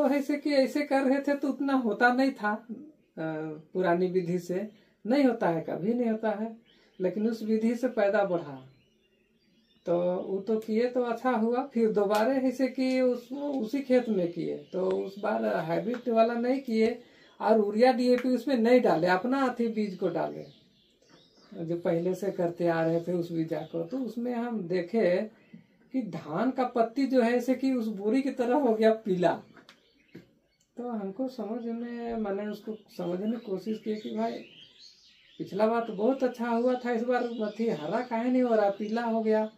ऐसे कि ऐसे कर रहे थे तो उतना होता नहीं था, पुरानी विधि से नहीं होता है, कभी नहीं होता है, लेकिन उस विधि से पैदा बढ़ा तो वो तो किए तो अच्छा हुआ। फिर दोबारा ऐसे कि उसी खेत में किए तो उस बार हाइब्रिड वाला नहीं किए और यूरिया डीएपी उसमें नहीं डाले, अपना अथी बीज को डाले जो पहले से करते आ रहे थे उस बीजा को। तो उसमें हम देखे कि धान का पत्ती जो है ऐसे कि उस बोरी की तरह हो गया पीला। तो हमको समझ में, मैंने उसको समझने की कोशिश की कि भाई पिछला बार तो बहुत अच्छा हुआ था, इस बार अथी हरा काहे नहीं हो रहा, पीला हो गया।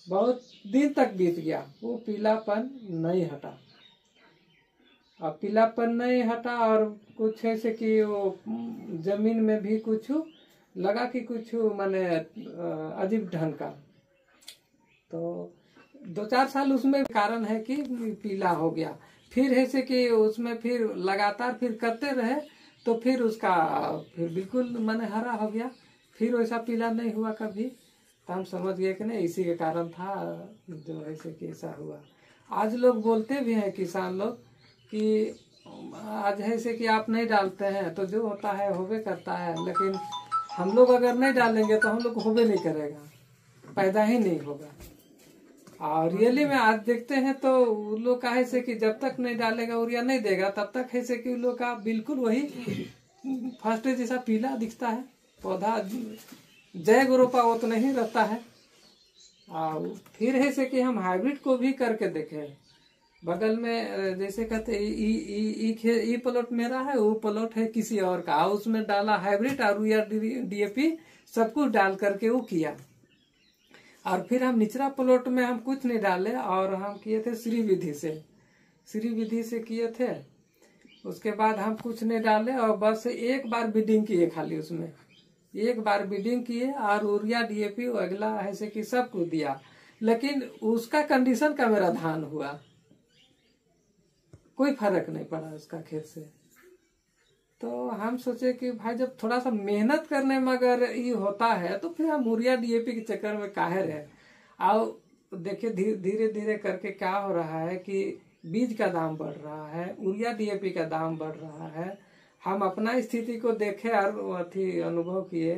बहुत दिन तक बीत गया, वो पीलापन नहीं हटा। अब पीलापन नहीं हटा और कुछ ऐसे कि वो जमीन में भी कुछ लगा कि कुछ माने अजीब ढंग का। तो 2-4 साल उसमें कारण है कि पीला हो गया। फिर ऐसे कि उसमें फिर लगातार फिर करते रहे तो फिर उसका फिर बिल्कुल माने हरा हो गया, फिर वैसा पीला नहीं हुआ कभी। तो हम समझ गए कि नहीं इसी के कारण था जो ऐसे कि ऐसा हुआ। आज लोग बोलते भी हैं किसान लोग कि आज ऐसे कि आप नहीं डालते हैं तो जो होता है होबे करता है, लेकिन हम लोग अगर नहीं डालेंगे तो हम लोग होबे नहीं करेगा, पैदा ही नहीं होगा। और रियली में आज देखते हैं तो उन लोग का ऐसे कि जब तक नहीं डालेगा यूरिया नहीं देगा तब तक ऐसे कि उन लोग का बिल्कुल वही फर्स्ट जैसा पीला दिखता है पौधा, जय गुरुपा वो तो नहीं रहता है। और फिर ऐसे कि हम हाइब्रिड को भी करके देखे, बगल में जैसे कहते ई प्लॉट मेरा है, वो प्लॉट है किसी और का, उसमें डाला हाइब्रिड और यूरिया डीएपी सब कुछ डाल करके वो किया। और फिर हम निचला प्लॉट में हम कुछ नहीं डाले और हम किए थे श्री विधि से किए थे। उसके बाद हम कुछ नहीं डाले और बस एक बार बीडिंग किए, खाली उसमें एक बार बीडिंग किए और यूरिया डीएपी अगला ऐसे कि सब कुछ दिया, लेकिन उसका कंडीशन का मेरा धान हुआ, कोई फर्क नहीं पड़ा उसका खेत से। तो हम सोचे कि भाई जब थोड़ा सा मेहनत करने में अगर ये होता है तो फिर हम यूरिया डीएपी के चक्कर में काहे रहे। और देखिए धीरे धीरे करके क्या हो रहा है कि बीज का दाम बढ़ रहा है, यूरिया डीएपी का दाम बढ़ रहा है। हम अपना स्थिति को देखे और अथी अनुभव किए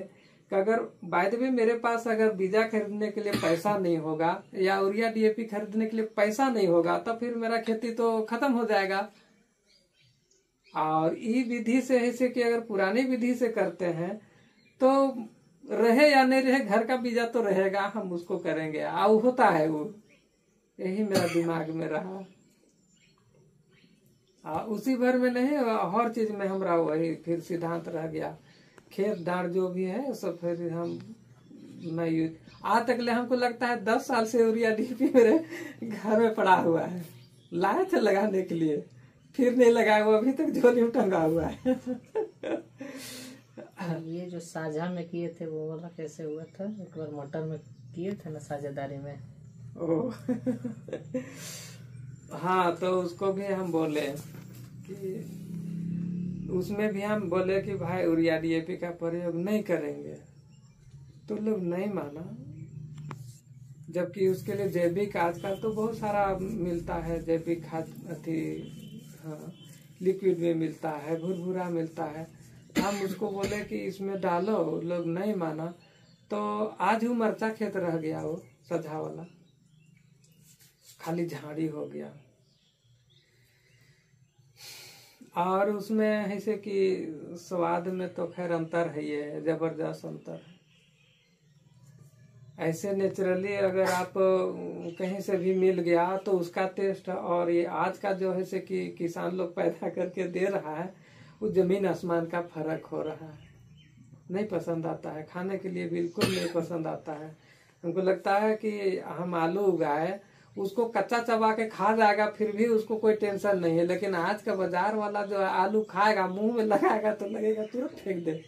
कि अगर बाय द वे मेरे पास अगर बीजा खरीदने के लिए पैसा नहीं होगा या यूरिया डीएपी खरीदने के लिए पैसा नहीं होगा तो फिर मेरा खेती तो खत्म हो जाएगा। और ई विधि से ऐसे कि अगर पुरानी विधि से करते हैं तो रहे या नहीं रहे घर का बीजा तो रहेगा, हम उसको करेंगे और होता है वो, यही मेरा दिमाग में रहा। उसी भर में नहीं, हर चीज में हमारा वही फिर सिद्धांत रह गया। खेत डांड जो भी है सब फिर हम नहीं यूज, आज तक ले हमको लगता है 10 साल से यूरिया डीपी मेरे घर में पड़ा हुआ है, लाए थे लगाने के लिए फिर नहीं लगाया, वो अभी तक झोली में टंगा हुआ है। ये जो साझा में किए थे वो वाला कैसे हुआ था? एक बार मटर में किए थे ना साझेदारी में। ओ हाँ, तो उसको भी हम बोले कि उसमें भी हम बोले कि भाई यूरिया डीएपी का प्रयोग नहीं करेंगे, तो लोग नहीं माना। जबकि उसके लिए जैविक आजकल तो बहुत सारा मिलता है, जैविक खाद अथी हाँ, लिक्विड में मिलता है, भुरभुरा मिलता है। हम उसको बोले कि इसमें डालो, लोग नहीं माना। तो आज वो मरचा खेत रह गया, वो सजा वाला खाली झाड़ी हो गया। और उसमें ऐसे कि स्वाद में तो खैर अंतर है, ये जबरदस्त अंतर है। ऐसे नेचुरली अगर आप कहीं से भी मिल गया तो उसका टेस्ट और ये आज का जो है से कि किसान लोग पैदा करके दे रहा है, वो जमीन आसमान का फर्क हो रहा है। नहीं पसंद आता है खाने के लिए, बिल्कुल नहीं पसंद आता है। हमको लगता है कि हम आलू उगाए, उसको कच्चा चबा के खा जाएगा फिर भी उसको कोई टेंशन नहीं है, लेकिन आज का बाजार वाला जो आलू खाएगा मुंह में लगाएगा तो लगेगा तुरंत फेंक दे।